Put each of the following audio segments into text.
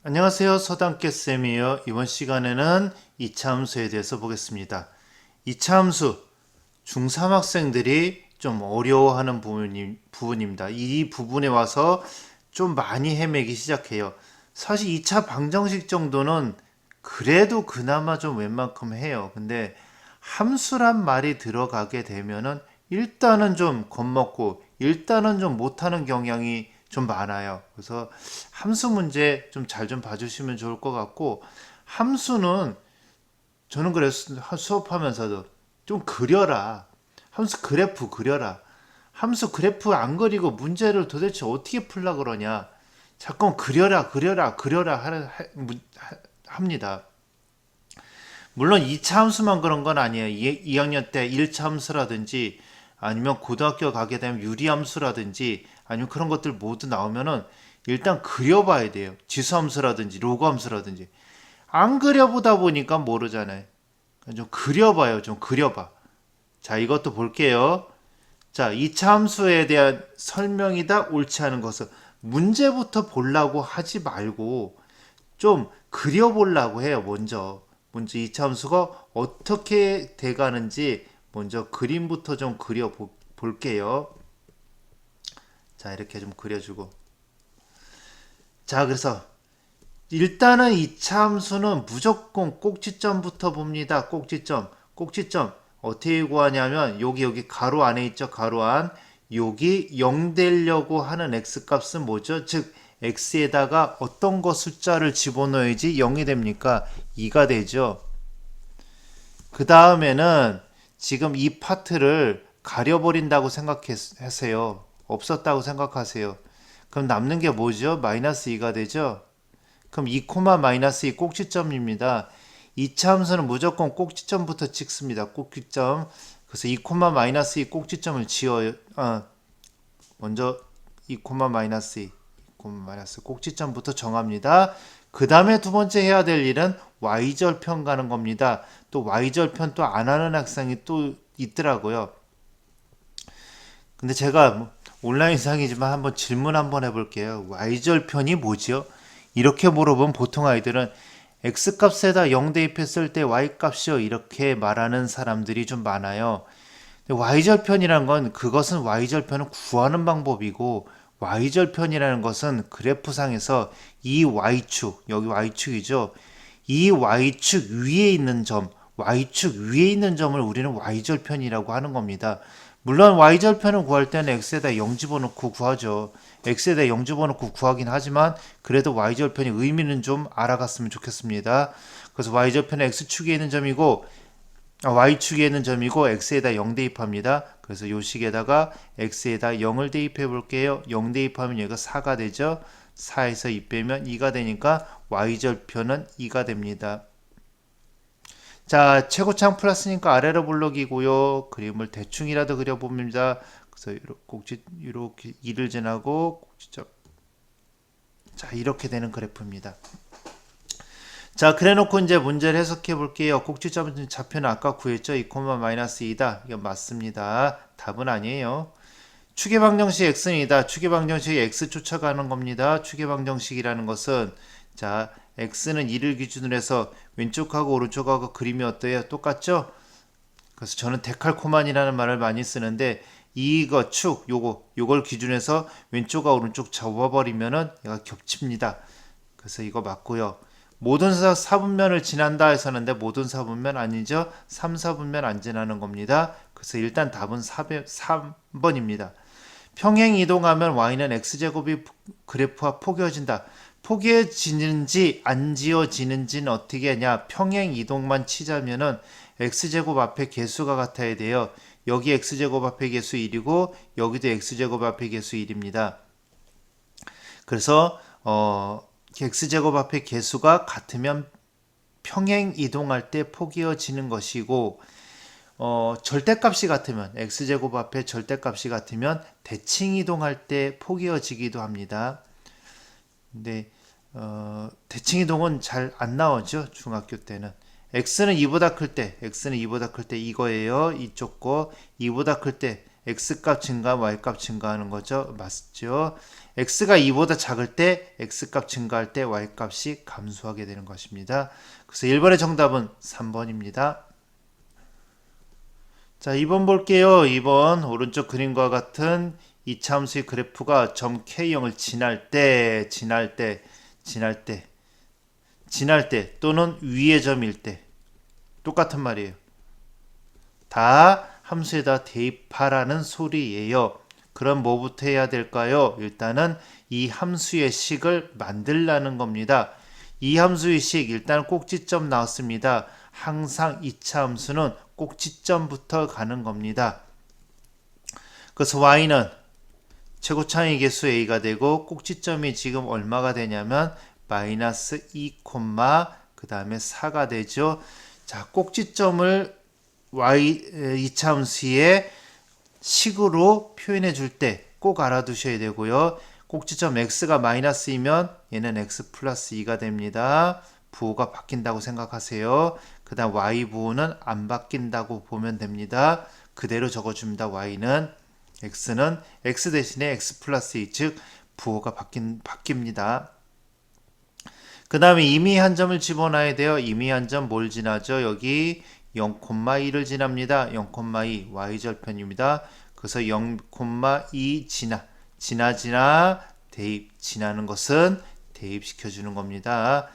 안녕하세요. 서당깨쌤이에요. 이번 시간에는 이차함수에 대해서 보겠습니다. 이차함수 중3 학생들이 좀 어려워하는 부분입니다. 이 부분에 와서 좀 많이 헤매기 시작해요. 사실 2차 방정식 정도는 그래도 그나마 좀 웬만큼 해요. 근데 함수란 말이 들어가게 되면은 일단은 좀 겁먹고 일단은 좀 못하는 경향이 좀 많아요. 그래서 함수 문제 좀 잘 좀 봐주시면 좋을 것 같고, 함수는 저는 그래서 수업하면서도 좀 그려라. 함수 그래프 그려라. 함수 그래프 안 그리고 문제를 도대체 어떻게 풀라 그러냐. 자꾸 그려라 그려라 그려라 합니다. 물론 2차 함수만 그런 건 아니에요. 2학년 때 1차 함수라든지 아니면 고등학교 가게 되면 유리함수라든지 아니면 그런 것들 모두 나오면은 일단 그려봐야 돼요. 지수함수라든지 로그함수라든지. 안 그려보다 보니까 모르잖아요. 좀 그려봐요. 좀 그려봐. 자, 이것도 볼게요. 자, 2차 함수에 대한 설명이다 옳지 않은 것은 문제부터 보려고 하지 말고 좀 그려보려고 해요. 먼저 2차 함수가 어떻게 돼가는지 먼저 그림부터 좀 그려 볼게요. 자, 이렇게 좀 그려주고. 자, 그래서 일단은 2차 함수는 무조건 꼭지점부터 봅니다. 꼭지점. 어떻게 구하냐면 여기 가로 안에 있죠. 가로 안. 여기 0 되려고 하는 x 값은 뭐죠? 즉 x에다가 어떤 거 숫자를 집어넣어야지 0이 됩니까? 2가 되죠. 그 다음에는 지금 이 파트를 가려버린다고 생각하세요. 없었다고 생각하세요. 그럼 남는 게 뭐죠? 마이너스 2가 되죠? 그럼 2, 마이너스 2 꼭지점입니다. 2차 함수는 무조건 꼭지점부터 찍습니다. 꼭지점. 그래서 2, 마이너스 2 꼭지점을 지어요. 먼저 2, 마이너스 2, 2, 마이너스 꼭지점부터 정합니다. 그 다음에 두 번째 해야 될 일은 y절편 가는 겁니다. 또 y절편 또 안 하는 학생이 또 있더라고요. 근데 제가 온라인상이지만 한번 질문 한번 해볼게요. y절편이 뭐죠? 이렇게 물어보면 보통 아이들은 x값에다 0 대입했을 때 y값이요 이렇게 말하는 사람들이 좀 많아요. y절편이란 건 그것은 y절편을 구하는 방법이고 y절편이라는 것은 그래프상에서 이 y축, 여기 y축이죠. 이 y축 위에 있는 점, y축 위에 있는 점을 우리는 y절편이라고 하는 겁니다. 물론 y절편을 구할 때는 x에다 0 집어넣고 구하죠. x에다 0 집어넣고 구하긴 하지만 그래도 y절편의 의미는 좀 알아갔으면 좋겠습니다. 그래서 y절편은 x축에 있는 점이고 y축에 있는 점이고 x에다 0 대입합니다. 그래서 요 식에다가 x에다 0을 대입해 볼게요. 0 대입하면 얘가 4가 되죠. 4에서 2 빼면 2가 되니까 y절편은 2가 됩니다. 자, 최고창 플러스니까 아래로 블록이고요. 그림을 대충이라도 그려봅니다. 그래서 이렇게 2를 지나고 꼭지점. 자, 이렇게 되는 그래프입니다. 자, 그래놓고 이제 문제를 해석해 볼게요. 꼭지점 좌표는 아까 구했죠? 2, 마이너스 2다. 이거 맞습니다. 답은 아니에요. 추계 방정식 x는이다. 추계 방정식이 x 쫓아가는 겁니다. 추계 방정식이라는 것은 자, x는 2를 기준으로 해서 왼쪽하고 오른쪽하고 그림이 어때요? 똑같죠? 그래서 저는 데칼코만이라는 말을 많이 쓰는데 이거 축 요걸 기준해서 왼쪽과 오른쪽 접어버리면은 얘가 겹칩니다. 그래서 이거 맞고요. 모든 사분면을 지난다 해서는데 모든 사분면 아니죠. 3, 4분면 안 지나는 겁니다. 그래서 일단 답은 3번입니다. 평행 이동하면 y는 x제곱이 그래프와 포개어진다. 포개어지는지 안 지어지는지는 어떻게 하냐. 평행 이동만 치자면은 x제곱 앞에 개수가 같아야 돼요. 여기 x제곱 앞에 개수 1이고 여기도 x제곱 앞에 개수 1입니다. 그래서 x제곱 앞에 개수가 같으면 평행 이동할 때 포개어지는 것이고 절대값이 같으면 x제곱 앞에 절대값이 같으면 대칭 이동할 때 포개어지기도 합니다. 근데 대칭 이동은 잘 안 나오죠. 중학교 때는. x는 2보다 클 때 이거예요. 이쪽 거 2보다 클 때 x값 증가, y값 증가하는 거죠. 맞죠? x가 2보다 작을 때 x값 증가할 때 y값이 감소하게 되는 것입니다. 그래서 1번의 정답은 3번입니다. 자, 2번 볼게요. 2번 오른쪽 그림과 같은 이차함수의 그래프가 점 K0을 지날 때 또는 위의 점일 때 똑같은 말이에요. 다 함수에다 대입하라는 소리예요. 그럼 뭐부터 해야 될까요? 일단은 이 함수의 식을 만들라는 겁니다. 이 함수의 식 일단 꼭지점 나왔습니다. 항상 2차 함수는 꼭지점부터 가는 겁니다. 그래서 y는 최고차의 개수 a가 되고 꼭지점이 지금 얼마가 되냐면 마이너스 2, 그 다음에 4가 되죠. 자, 꼭지점을 y 2차 함수의 식으로 표현해 줄 때 꼭 알아두셔야 되고요. 꼭지점 x가 마이너스이면 얘는 x 플러스 2가 됩니다. 부호가 바뀐다고 생각하세요. 그 다음 y 부호는 안 바뀐다고 보면 됩니다. 그대로 적어줍니다. y는 x는 x 대신에 x 플러스 2, 즉 부호가 바뀝니다. 그 다음에 임의 한 점을 집어넣어야 돼요. 임의 한 점 뭘 지나죠? 여기 0,2를 지납니다. 0,2 y절편입니다. 그래서 0,2 지나 대입, 지나는 것은 대입시켜주는 겁니다.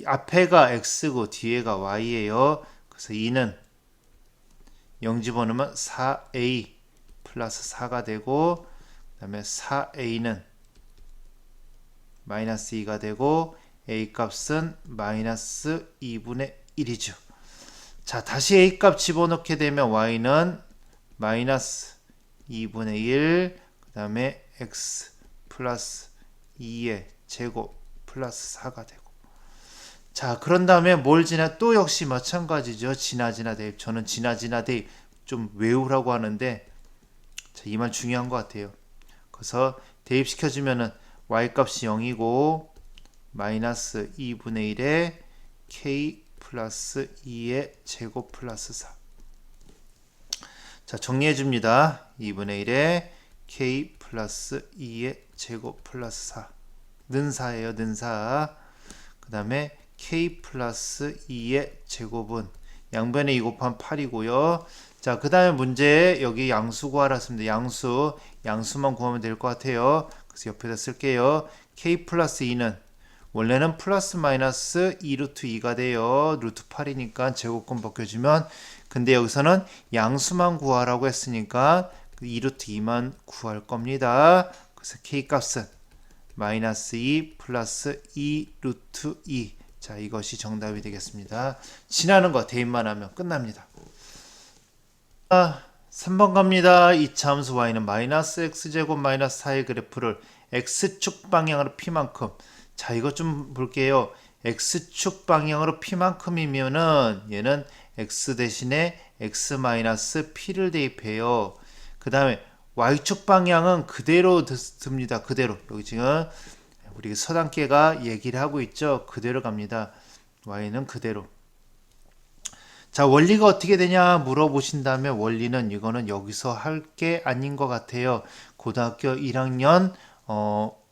앞에가 x고 뒤에가 y예요. 그래서 2는 0 집어넣으면 4a 플러스 4가 되고 그 다음에 4a는 마이너스 2가 되고 a 값은 마이너스 2분의 1이죠. 자, 다시 a 값 집어넣게 되면 y는 마이너스 2분의 1, 그 다음에 x 플러스 2의 제곱 플러스 4가 되고. 자, 그런 다음에 뭘 지나, 또 역시 마찬가지죠. 지나 대입. 저는 지나 대입 좀 외우라고 하는데, 자, 이 말 중요한 것 같아요. 그래서 대입시켜주면은 y값이 0이고, 마이너스 2분의 1에 k 플러스 2의 제곱 플러스 4. 자, 정리해 줍니다. 2분의 1에 k 플러스 2의 제곱 플러스 4. 는 4예요. 는 4. 그 다음에 k 플러스 2의 제곱은 양변에 2 곱하면 8이고요. 자, 그 다음에 문제 여기 양수 구하라 했습니다. 양수만 구하면 될 것 같아요. 그래서 옆에다 쓸게요. k 플러스 2는 원래는 플러스 마이너스 2 루트 2가 돼요. 루트 8이니까 제곱권 벗겨주면. 근데 여기서는 양수만 구하라고 했으니까 2 루트 2만 구할 겁니다. 그래서 k 값은 마이너스 2 플러스 2 루트 2. 자, 이것이 정답이 되겠습니다. 지나는 거 대입만 하면 끝납니다. 3번 갑니다. 2차 함수 y는 마이너스 x제곱 마이너스 4의 그래프를 x축 방향으로 p만큼. 자, 이것 좀 볼게요. x축 방향으로 p만큼이면은 얘는 x 대신에 x 마이너스 p를 대입해요. 그 다음에 y축 방향은 그대로 듭니다. 그대로. 여기 지금 우리 서당계가 얘기를 하고 있죠. 그대로 갑니다. y는 그대로. 자, 원리가 어떻게 되냐 물어보신다면 원리는 이거는 여기서 할 게 아닌 것 같아요. 고등학교 1학년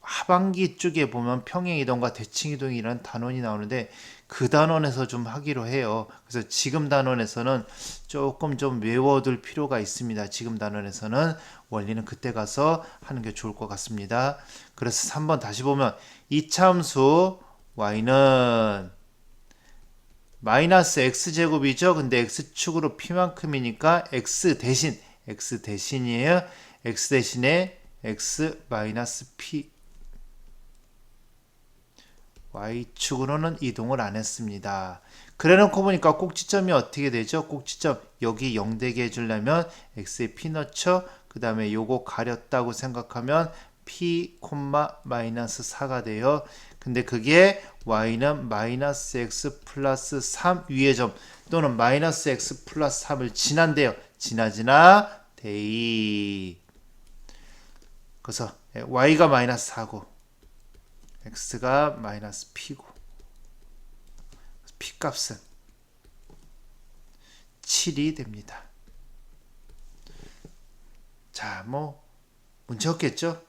하반기 쪽에 보면 평행이동과 대칭이동이라는 단원이 나오는데 그 단원에서 좀 하기로 해요. 그래서 지금 단원에서는 조금 좀 외워둘 필요가 있습니다. 지금 단원에서는 원리는 그때 가서 하는 게 좋을 것 같습니다. 그래서 3번 다시 보면 이차함수 y는 마이너스 x제곱이죠. 근데 x축으로 p만큼이니까 x 대신이에요. x 대신에 x 마이너스 p. y축으로는 이동을 안 했습니다. 그래 놓고 보니까 꼭지점이 어떻게 되죠? 꼭지점 여기 0 되게 해주려면 x에 p 넣죠. 그 다음에 요거 가렸다고 생각하면 p, 마이너스 4가 돼요. 근데 그게 y는 마이너스 x 플러스 3 위의 점 또는 마이너스 x 플러스 3을 지난대요. 지나 대입. 그래서 y가 마이너스 4고 x가 마이너스 p고 p 값은 7이 됩니다. 자, 문제 없겠죠?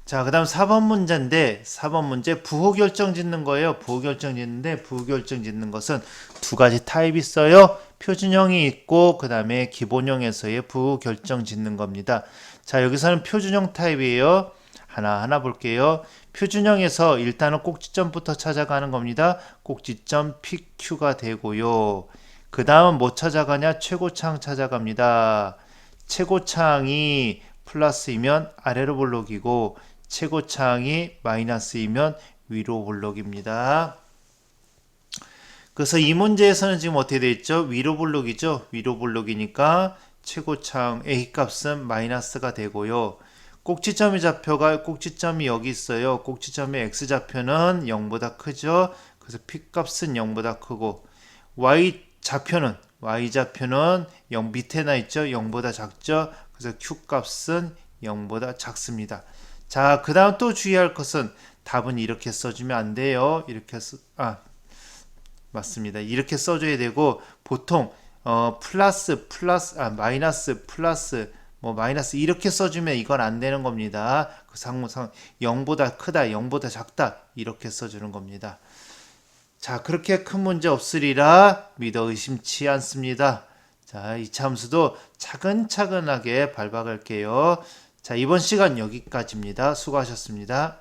자, 그 다음 4번 문제인데, 4번 문제 부호 결정 짓는 거예요. 부호 결정 짓는데, 부호 결정 짓는 것은 두 가지 타입이 있어요. 표준형이 있고, 그 다음에 기본형에서의 부호 결정 짓는 겁니다. 자, 여기서는 표준형 타입이에요. 하나하나 볼게요. 표준형에서 일단은 꼭지점부터 찾아가는 겁니다. 꼭지점 PQ가 되고요. 그 다음 뭐 찾아가냐? 최고창 찾아갑니다. 최고창이 플러스이면 아래로 볼록이고 최고창이 마이너스이면 위로 볼록입니다. 그래서 이 문제에서는 지금 어떻게 되어 있죠? 위로 볼록이죠. 위로 볼록이니까 최고창 A 값은 마이너스가 되고요. 꼭지점이 잡혀가 꼭지점이 여기 있어요. 꼭지점의 X좌표는 0보다 크죠. 그래서 P 값은 0보다 크고 Y좌표는 0 밑에 나 있죠. 0보다 작죠. 그래서 Q 값은 0보다 작습니다. 자, 그 다음 또 주의할 것은 답은 이렇게 써주면 안 돼요. 맞습니다. 이렇게 써줘야 되고 보통 마이너스 플러스 마이너스 이렇게 써주면 이건 안 되는 겁니다. 그 상무상 0보다 크다, 0보다 작다 이렇게 써주는 겁니다. 자, 그렇게 큰 문제 없으리라 믿어 의심치 않습니다. 자, 이차 함수도 차근차근하게 밟아갈게요. 자, 이번 시간 여기까지입니다. 수고하셨습니다.